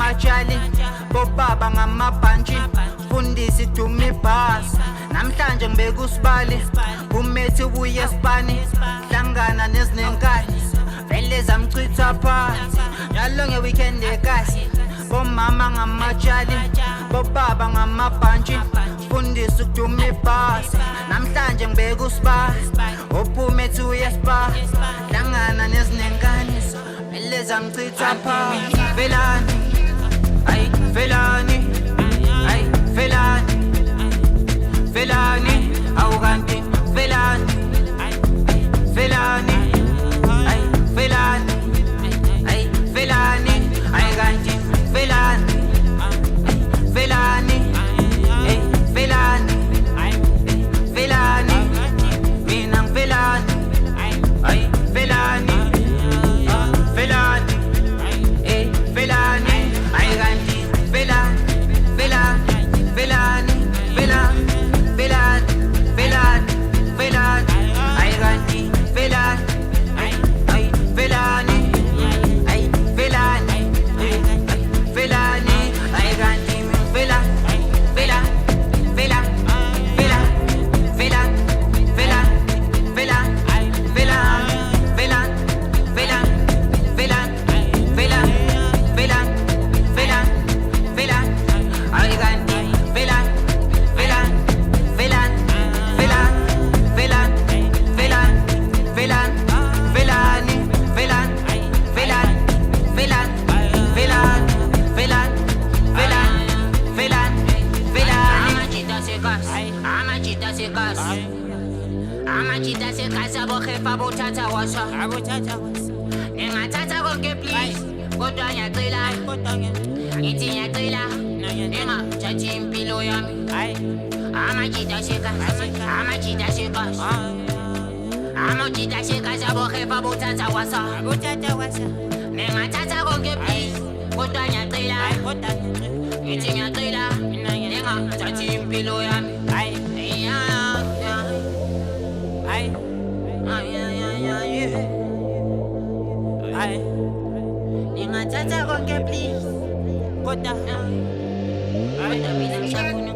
ngamatshali bobaba ngamabhantshi fundisi dumi bhasi namhlanje ngibeka usibali umethi ubuye esipani hlangana nezinenkani vele zamchitha phansi njalo ngeweekend ekasi bomama ngamatshali bobaba ngamabhantshi fundisi dumi bhasi namhlanje ngibeka usibali umethi uye esipani hlangana nezinenkani vele zamchitha phansi velani ay velani ay velani velani awukanti velani velani ay velani ay velani ay kanti velani velani ay velani velani mina velani ay velani velani ay velani ay kanti velani velani velani velani velani velani velani ay kanti velani ay velani ay velani velani ay kanti velani velani velani velani velani velani velani velani velani velani velani velani velani velani ay kanti velani velani velani velani velani velani velani velani velani velani velani velani velani velani velani amajita sekasi abohefa bothatha washa ngingathatha konke please kodwa ngiyacela ngithi ngiyacela ningathathi impilo yami amajita sekasi abohefa bothatha washa ningathatha konke please kodwa ngiyacela ngithi ngiyacela ningathathi impilo yami ningathatha konke please kodwa mina ngisafuna